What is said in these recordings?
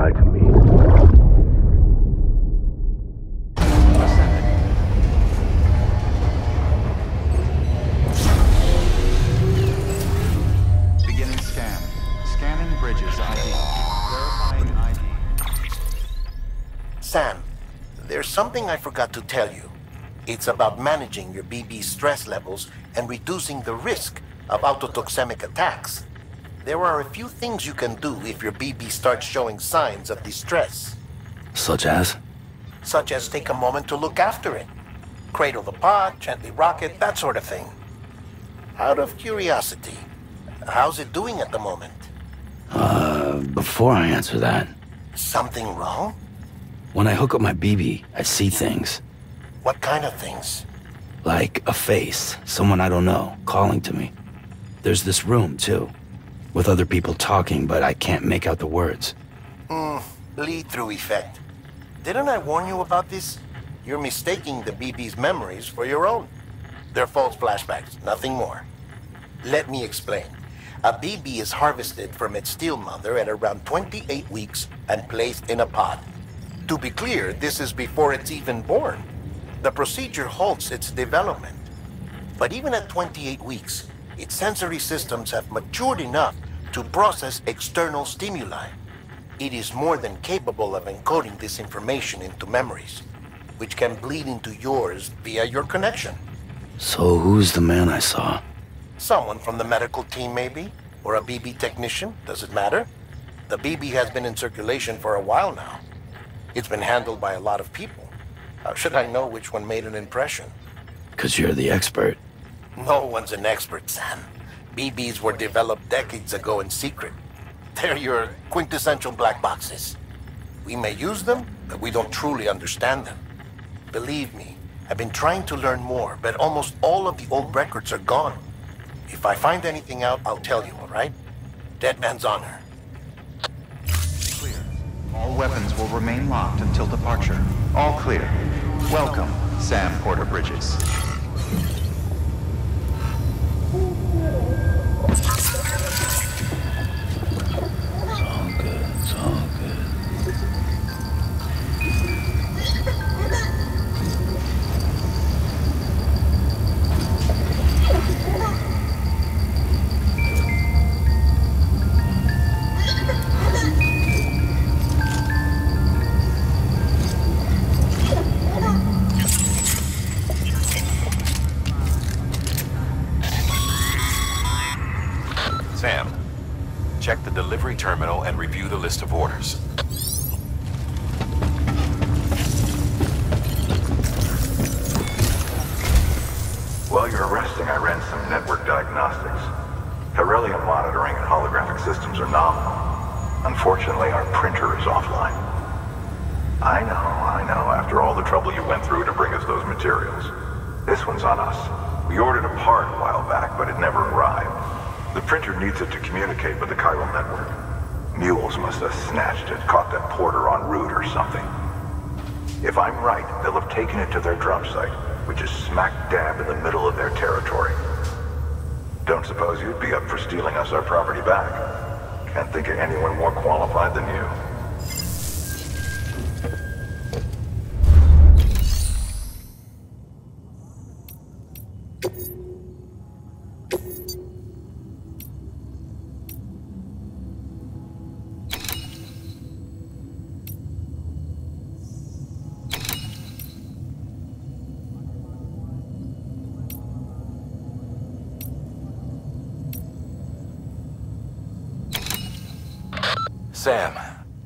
lie to me. Beginning scan. Scanning bridges ID. Verifying ID. Sam, there's something I forgot to tell you. It's about managing your BB stress levels and reducing the risk of autotoxemic attacks. There are a few things you can do if your BB starts showing signs of distress. Such as? Such as take a moment to look after it. Cradle the pod, gently rock it, that sort of thing. Out of curiosity, how's it doing at the moment? Before I answer that, Something wrong? when I hook up my BB, I see things. What kind of things? Like a face, someone I don't know, calling to me. There's this room, too, with other people talking, but I can't make out the words. Lead-through effect. Didn't I warn you about this? You're mistaking the BB's memories for your own. They're false flashbacks, nothing more. Let me explain. A BB is harvested from its steel mother at around 28 weeks and placed in a pod. To be clear, this is before it's even born. The procedure halts its development. But even at 28 weeks, its sensory systems have matured enough to process external stimuli. It is more than capable of encoding this information into memories, which can bleed into yours via your connection. So who's the man I saw? Someone from the medical team, maybe? Or a BB technician? Does it matter? The BB has been in circulation for a while now. It's been handled by a lot of people. How should I know which one made an impression? 'Cause you're the expert. No one's an expert, Sam. BBs were developed decades ago in secret. They're your quintessential black boxes. We may use them, but we don't truly understand them. Believe me, I've been trying to learn more, but almost all of the old records are gone. If I find anything out, I'll tell you, all right? Dead man's honor. Clear. All weapons will remain locked until departure. All clear. Welcome, Sam Porter Bridges. It's all good. Sam, check the delivery terminal and review the list of orders. While you're resting, I ran some network diagnostics. Beryllium monitoring and holographic systems are nominal. Unfortunately, our printer is offline. I know, after all the trouble you went through to bring us those materials. This one's on us. We ordered a part a while back, but it never arrived. The printer needs it to communicate with the chiral network. Mules must have snatched it, caught that porter en route or something. If I'm right, they'll have taken it to their drop site, which is smack dab in the middle of their territory. Don't suppose you'd be up for stealing us our property back? Can't think of anyone more qualified than you. Sam,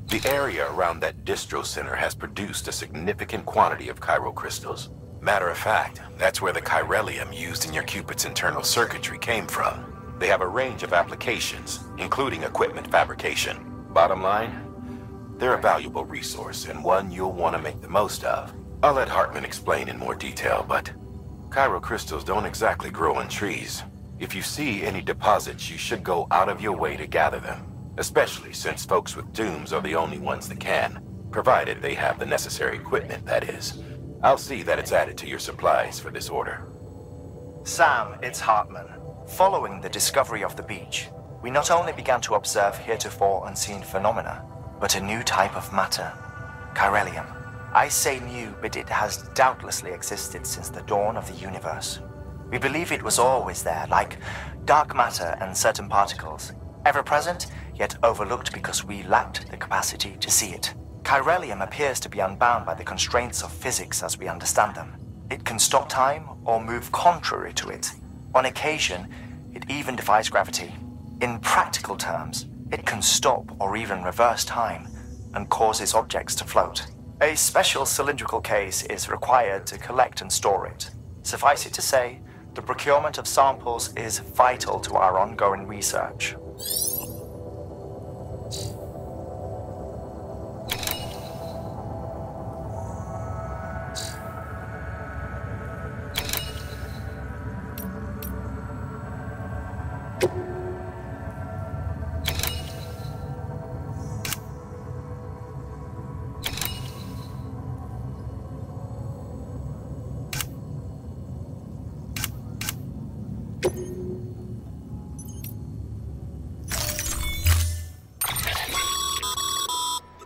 the area around that distro center has produced a significant quantity of chiral crystals. Matter of fact, that's where the chiralium used in your Cupid's internal circuitry came from. They have a range of applications, including equipment fabrication. Bottom line, they're a valuable resource and one you'll want to make the most of. I'll let Hartman explain in more detail, but chiral crystals don't exactly grow on trees. If you see any deposits, you should go out of your way to gather them. Especially since folks with dooms are the only ones that can, provided they have the necessary equipment, that is. I'll see that it's added to your supplies for this order. Sam, it's Hartman. Following the discovery of the beach, we not only began to observe heretofore unseen phenomena, but a new type of matter, chiralium. I say new, but it has doubtlessly existed since the dawn of the universe. We believe it was always there, like dark matter and certain particles, ever present, yet overlooked because we lacked the capacity to see it. Chiralium appears to be unbound by the constraints of physics as we understand them. It can stop time or move contrary to it. On occasion, it even defies gravity. In practical terms, it can stop or even reverse time and causes objects to float. A special cylindrical case is required to collect and store it. Suffice it to say, the procurement of samples is vital to our ongoing research.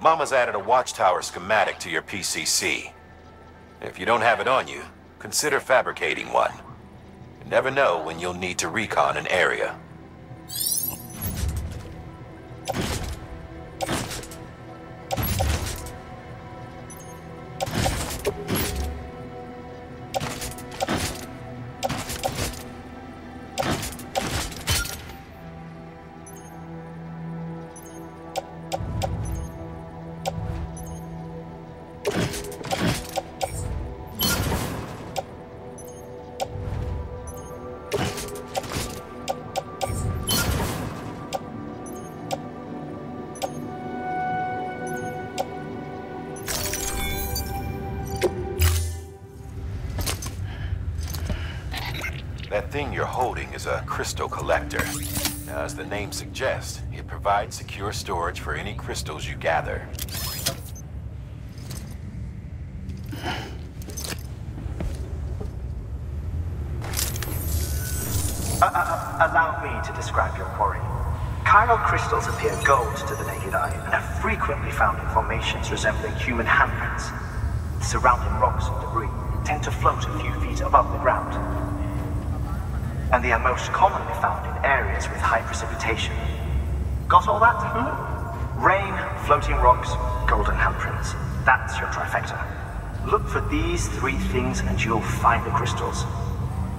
Mama's added a watchtower schematic to your PCC. If you don't have it on you, consider fabricating one. You never know when you'll need to recon an area. That thing you're holding is a crystal collector. Now, as the name suggests, it provides secure storage for any crystals you gather. Allow me to describe your quarry. Chiral crystals appear gold to the naked eye and are frequently found in formations resembling human handprints. Surrounding rocks and debris tend to float a few feet above the ground. And they are most commonly found in areas with high precipitation. Got all that? Rain, floating rocks, golden handprints. That's your trifecta. Look for these three things and you'll find the crystals.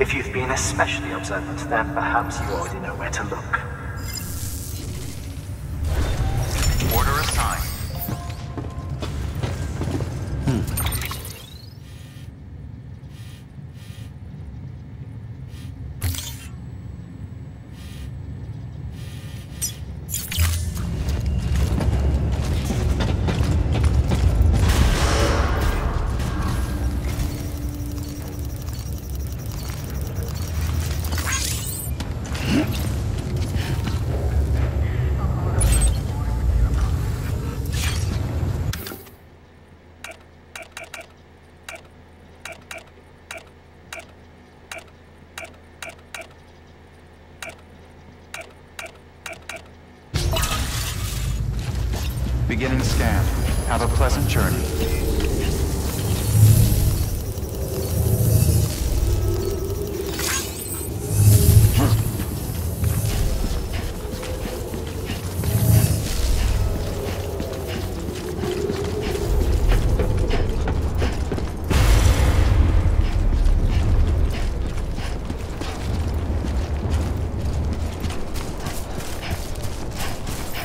If you've been especially observant, then perhaps you already know where to look. Order assigned. Beginning scan. Have a pleasant journey.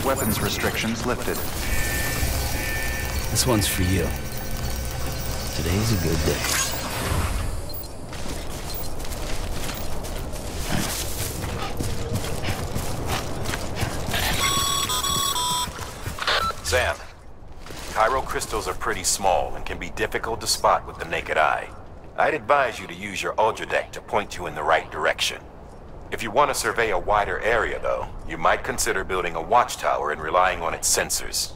Weapons restrictions lifted. This one's for you. Today's a good day. Sam, chiral crystals are pretty small and can be difficult to spot with the naked eye. I'd advise you to use your ultradeck to point you in the right direction. If you want to survey a wider area, though, you might consider building a watchtower and relying on its sensors.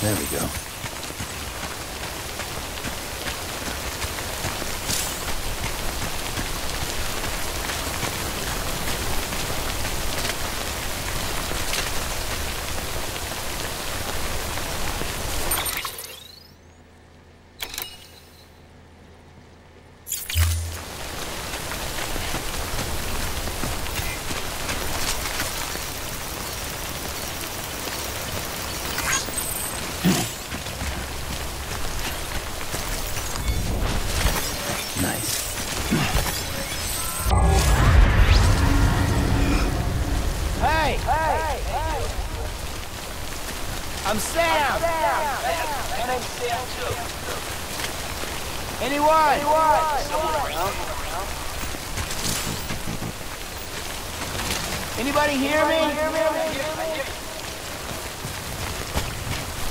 There we go. I'm Sam! My name's Sam, too. Anyone? Anybody hear me?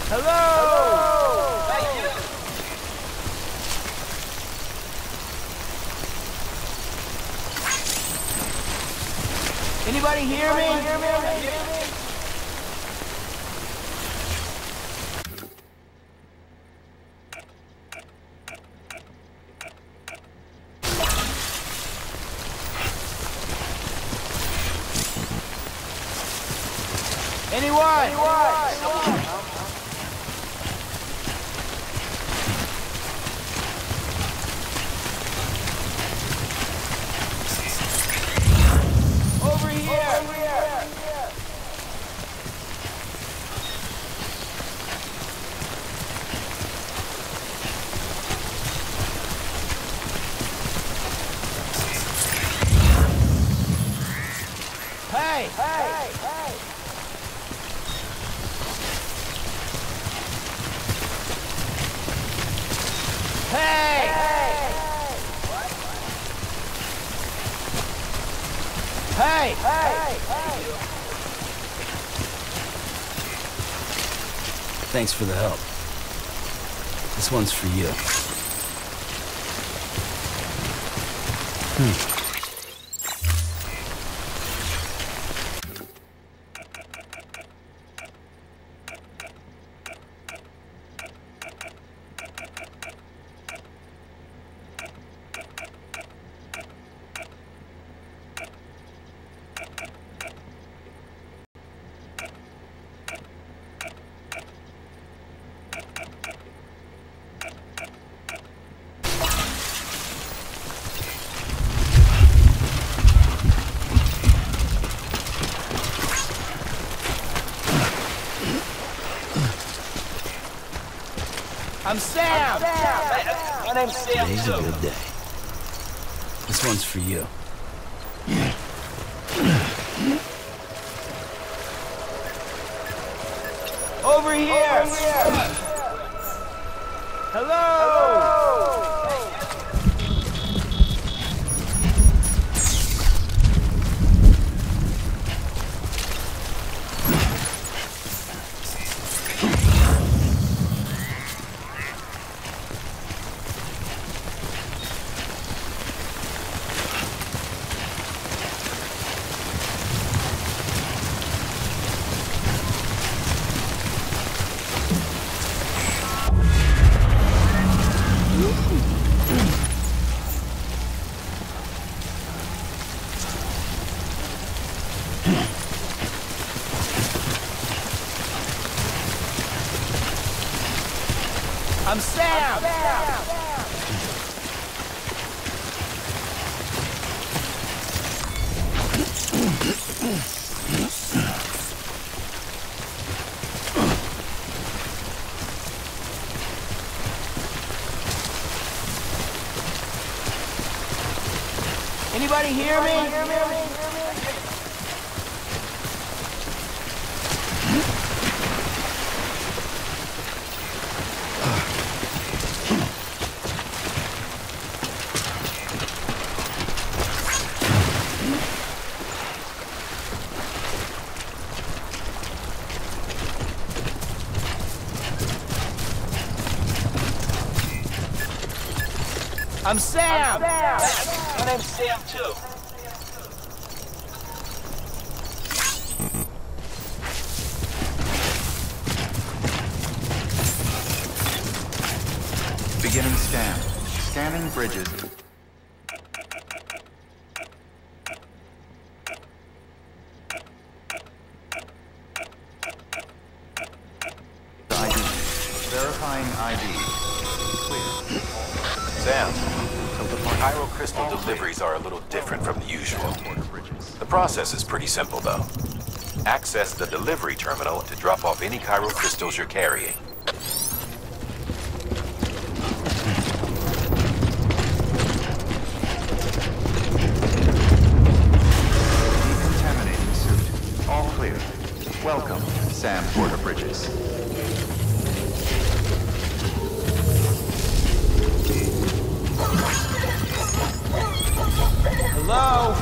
Hello? Thank you. Anybody hear me? Anyone? Over here! Hey! Thanks for the help. This one's for you. I'm Sam! My name's Sam, Today's too. a good day. This one's for you. Over here! Hello! I'm Sam! Anybody hear me? I'm Sam! My name's Sam, too. Beginning scan. Scanning bridges. ID. Verifying ID. Clear. Sam, Cairo crystal deliveries are a little different from the usual. The process is pretty simple, though. Access the delivery terminal to drop off any Cairo crystals you're carrying. Decontaminating suit. All clear. Welcome, Sam Porter Bridges. Hello?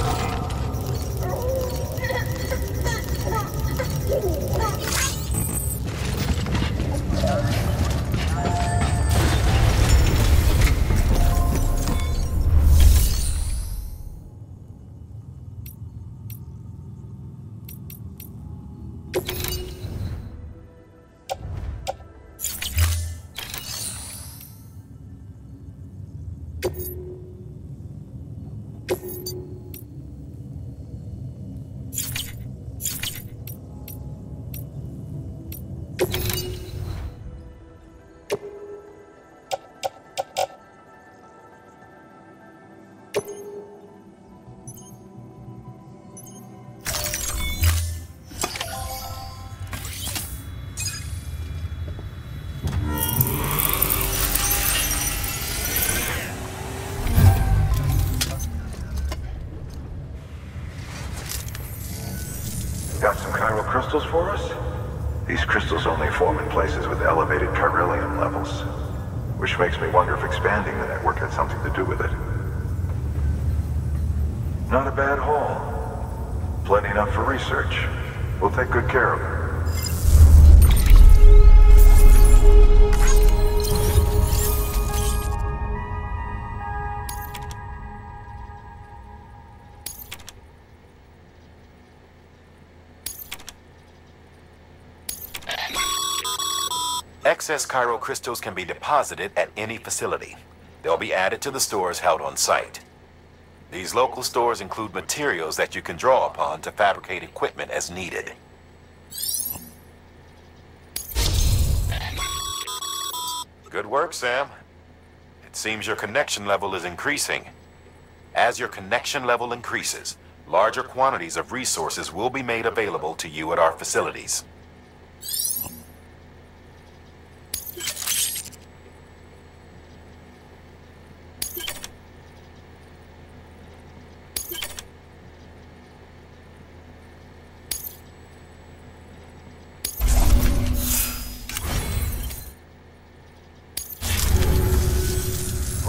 Got some chiral crystals for us? These crystals only form in places with elevated chiralium levels, which makes me wonder if expanding the network had something to do with it. Not a bad haul. Plenty enough for research. We'll take good care of it. Excess Cairo crystals can be deposited at any facility. They'll be added to the stores held on site. These local stores include materials that you can draw upon to fabricate equipment as needed. Good work, Sam. It seems your connection level is increasing. As your connection level increases, larger quantities of resources will be made available to you at our facilities.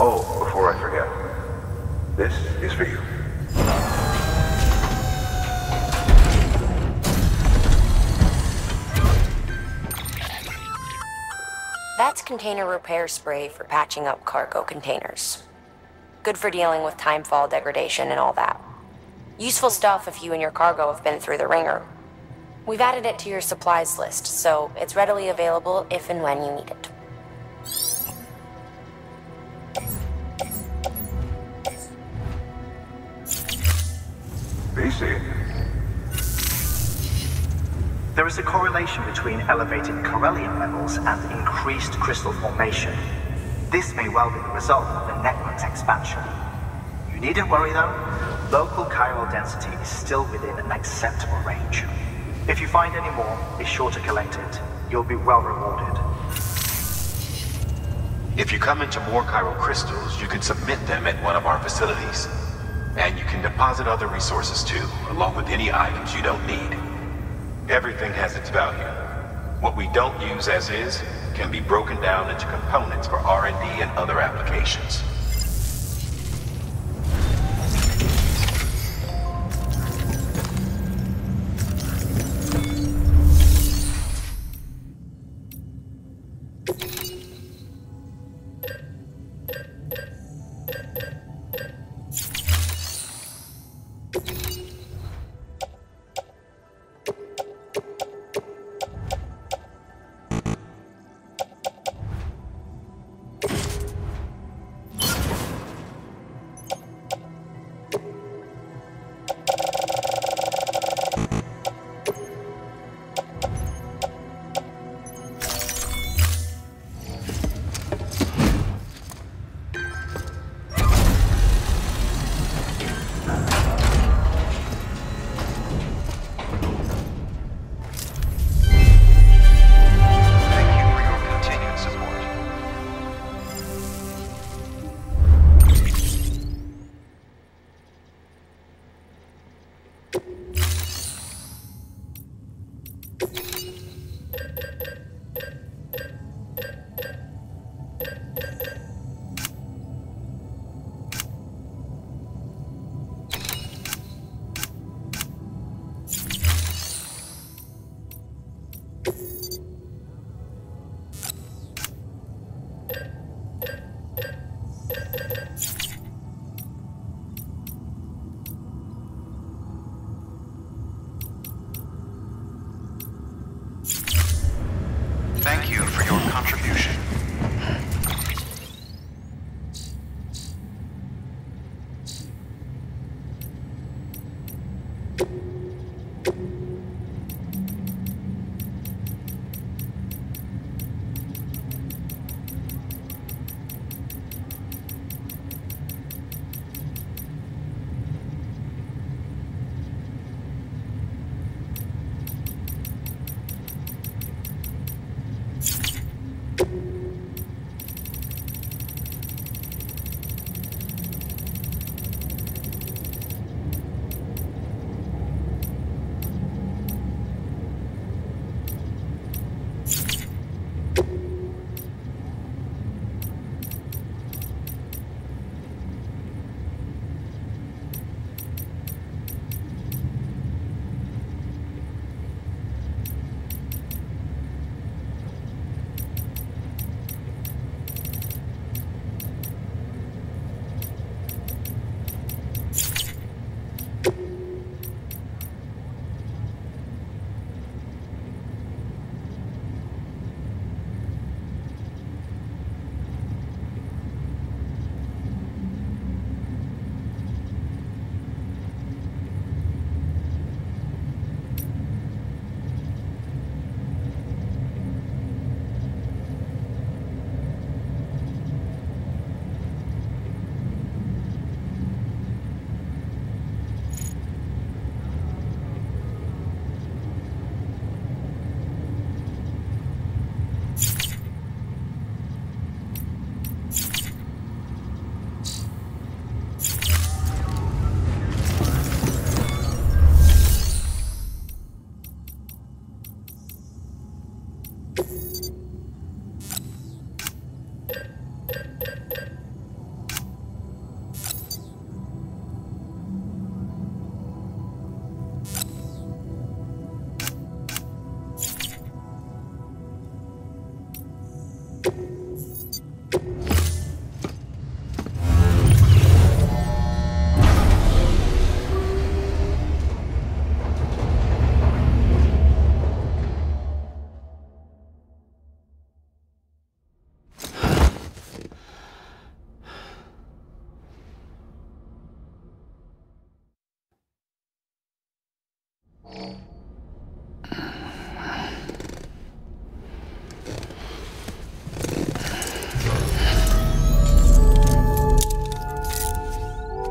Oh, before I forget, this is for you. That's container repair spray for patching up cargo containers. Good for dealing with timefall degradation and all that. Useful stuff if you and your cargo have been through the ringer. We've added it to your supplies list, so it's readily available if and when you need it. BC. There is a correlation between elevated chiralium levels and increased crystal formation. This may well be the result of the network's expansion. You needn't worry though, local chiral density is still within an acceptable range. If you find any more, be sure to collect it. You'll be well rewarded. If you come into more chiral crystals, you can submit them at one of our facilities. And you can deposit other resources too, along with any items you don't need. Everything has its value. What we don't use as is can be broken down into components for R&D and other applications. contribution.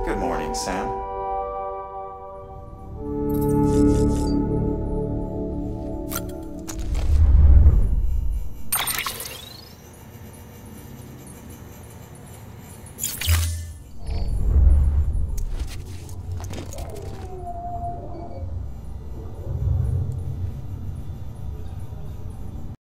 Good morning, Sam.